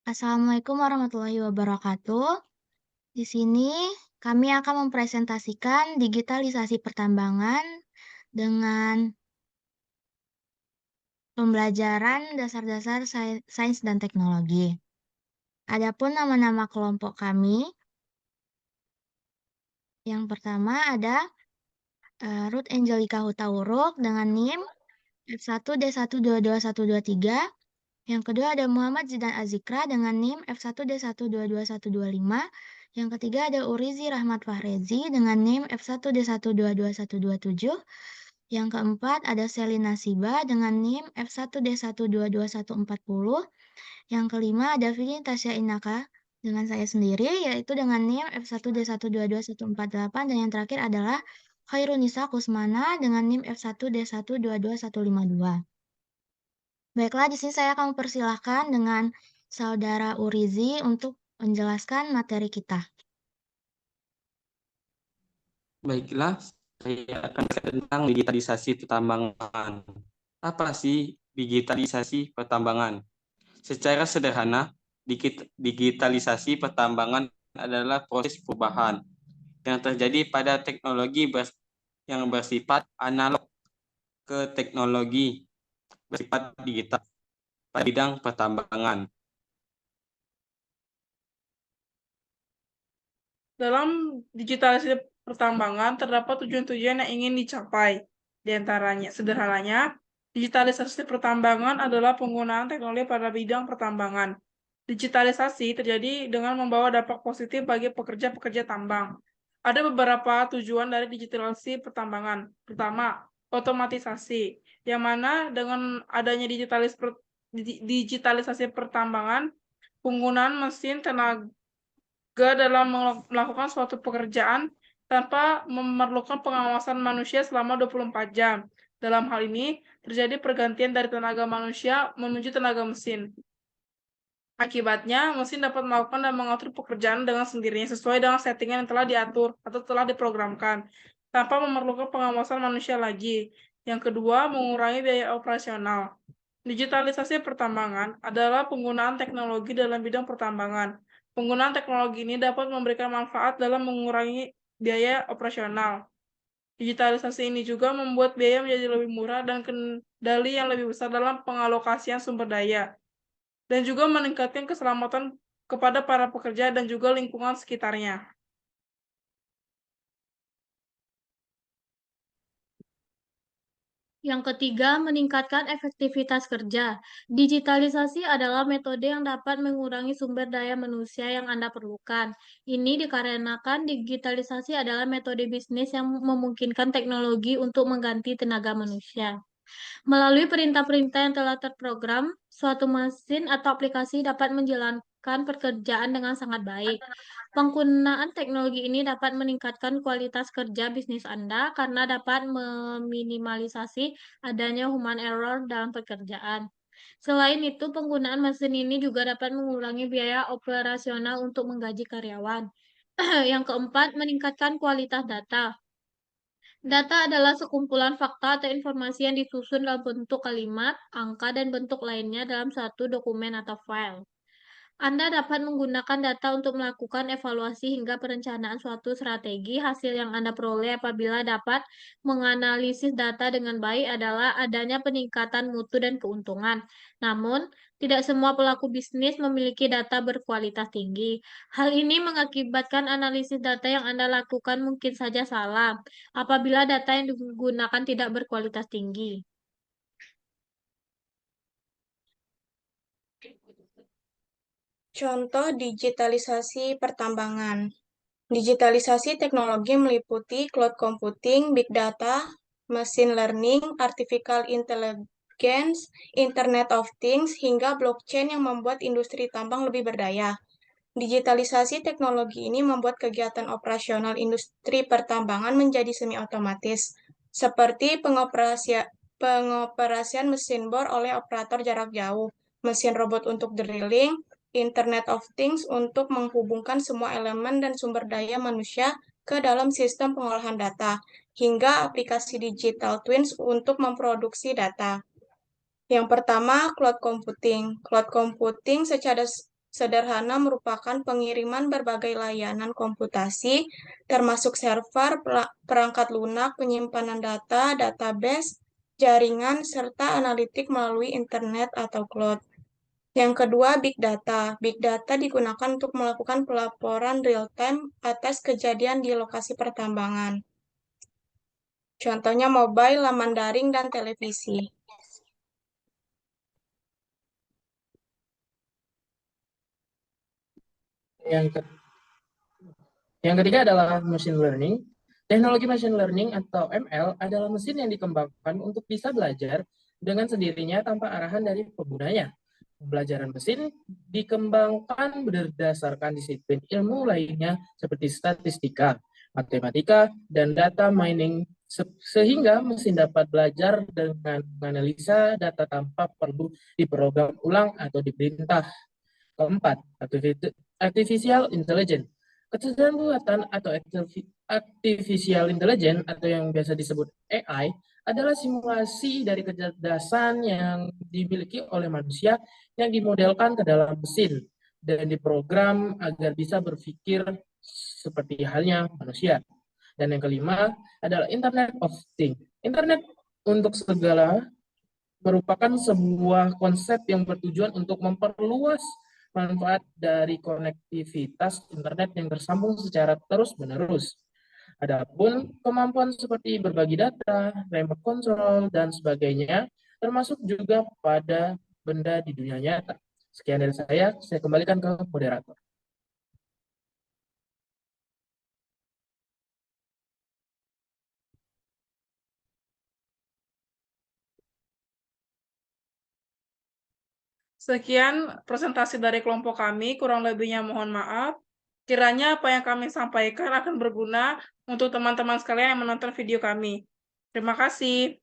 Assalamualaikum warahmatullahi wabarakatuh. Di sini kami akan mempresentasikan digitalisasi pertambangan dengan pembelajaran dasar-dasar sains dan teknologi. Adapun nama-nama kelompok kami, yang pertama ada Ruth Angelica Hutauruk dengan NIM F1D1222123. Yang kedua ada Muhammad Zidan Azikra dengan NIM F1D1222125. Yang ketiga ada Urizi Rahmat Fahrezi dengan NIM F1D1222127. Yang keempat ada Selina Siba dengan NIM F1D1222140. Yang kelima ada Vini Tasya Inaka dengan saya sendiri yaitu dengan NIM F1D1222148. Dan yang terakhir adalah Khairunisa Kusmana dengan NIM F1D1222152. Baiklah, di sini saya akan mempersilahkan dengan Saudara Urizi untuk menjelaskan materi kita. Baiklah, saya akan tentang digitalisasi pertambangan. Apa sih digitalisasi pertambangan? Secara sederhana, digitalisasi pertambangan adalah proses perubahan yang terjadi pada teknologi yang bersifat analog ke teknologi bersifat digital pada bidang pertambangan. Dalam digitalisasi pertambangan, terdapat tujuan-tujuan yang ingin dicapai. Di antaranya, sederhananya, digitalisasi pertambangan adalah penggunaan teknologi pada bidang pertambangan. Digitalisasi terjadi dengan membawa dampak positif bagi pekerja-pekerja tambang. Ada beberapa tujuan dari digitalisasi pertambangan. Pertama, otomatisasi, yang mana dengan adanya digitalisasi pertambangan, penggunaan mesin tenaga dalam melakukan suatu pekerjaan tanpa memerlukan pengawasan manusia selama 24 jam. Dalam hal ini, terjadi pergantian dari tenaga manusia menuju tenaga mesin. Akibatnya, mesin dapat melakukan dan mengatur pekerjaan dengan sendirinya sesuai dengan settingan yang telah diatur atau telah diprogramkan, tanpa memerlukan pengawasan manusia lagi. Yang kedua, mengurangi biaya operasional. Digitalisasi pertambangan adalah penggunaan teknologi dalam bidang pertambangan. Penggunaan teknologi ini dapat memberikan manfaat dalam mengurangi biaya operasional. Digitalisasi ini juga membuat biaya menjadi lebih murah dan kendali yang lebih besar dalam pengalokasian sumber daya, dan juga meningkatkan keselamatan kepada para pekerja dan juga lingkungan sekitarnya. Yang ketiga, meningkatkan efektivitas kerja. Digitalisasi adalah metode yang dapat mengurangi sumber daya manusia yang Anda perlukan. Ini dikarenakan digitalisasi adalah metode bisnis yang memungkinkan teknologi untuk mengganti tenaga manusia. Melalui perintah-perintah yang telah terprogram, suatu mesin atau aplikasi dapat menjalankan pekerjaan dengan sangat baik. Penggunaan teknologi ini dapat meningkatkan kualitas kerja bisnis Anda karena dapat meminimalisasi adanya human error dalam pekerjaan. Selain itu, penggunaan mesin ini juga dapat mengurangi biaya operasional untuk menggaji karyawan. Yang keempat, meningkatkan kualitas data. Data adalah sekumpulan fakta atau informasi yang disusun dalam bentuk kalimat, angka, dan bentuk lainnya dalam satu dokumen atau file. Anda dapat menggunakan data untuk melakukan evaluasi hingga perencanaan suatu strategi. Hasil yang Anda peroleh apabila dapat menganalisis data dengan baik adalah adanya peningkatan mutu dan keuntungan. Namun, tidak semua pelaku bisnis memiliki data berkualitas tinggi. Hal ini mengakibatkan analisis data yang Anda lakukan mungkin saja salah apabila data yang digunakan tidak berkualitas tinggi. Contoh digitalisasi pertambangan. Digitalisasi teknologi meliputi cloud computing, big data, machine learning, artificial intelligence, Internet of Things, hingga blockchain yang membuat industri tambang lebih berdaya. Digitalisasi teknologi ini membuat kegiatan operasional industri pertambangan menjadi semi-otomatis, seperti pengoperasian mesin bor oleh operator jarak jauh, mesin robot untuk drilling, Internet of Things untuk menghubungkan semua elemen dan sumber daya manusia ke dalam sistem pengolahan data, hingga aplikasi digital twins untuk memproduksi data. Yang pertama, cloud computing. Cloud computing sederhana merupakan pengiriman berbagai layanan komputasi, termasuk server, perangkat lunak, penyimpanan data, database, jaringan, serta analitik melalui internet atau cloud. Yang kedua, Big Data. Big Data digunakan untuk melakukan pelaporan real-time atas kejadian di lokasi pertambangan. Contohnya mobile, laman daring, dan televisi. Yang ketiga adalah machine learning. Teknologi machine learning atau ML adalah mesin yang dikembangkan untuk bisa belajar dengan sendirinya tanpa arahan dari penggunanya. Pembelajaran mesin dikembangkan berdasarkan disiplin ilmu lainnya seperti statistika, matematika, dan data mining, sehingga mesin dapat belajar dengan menganalisa data tanpa perlu diprogram ulang atau diperintah. Keempat, artificial intelligence. Kecerdasan buatan atau artificial intelligence atau yang biasa disebut AI adalah simulasi dari kecerdasan yang dimiliki oleh manusia yang dimodelkan ke dalam mesin dan diprogram agar bisa berpikir seperti halnya manusia. Dan yang kelima adalah Internet of Things. Internet untuk segala merupakan sebuah konsep yang bertujuan untuk memperluas manfaat dari konektivitas internet yang tersambung secara terus-menerus. Adapun kemampuan seperti berbagi data, remote control, dan sebagainya, termasuk juga pada benda di dunia nyata. Sekian dari saya kembalikan ke moderator. Sekian presentasi dari kelompok kami, kurang lebihnya mohon maaf. Kiranya apa yang kami sampaikan akan berguna untuk teman-teman sekalian yang menonton video kami. Terima kasih.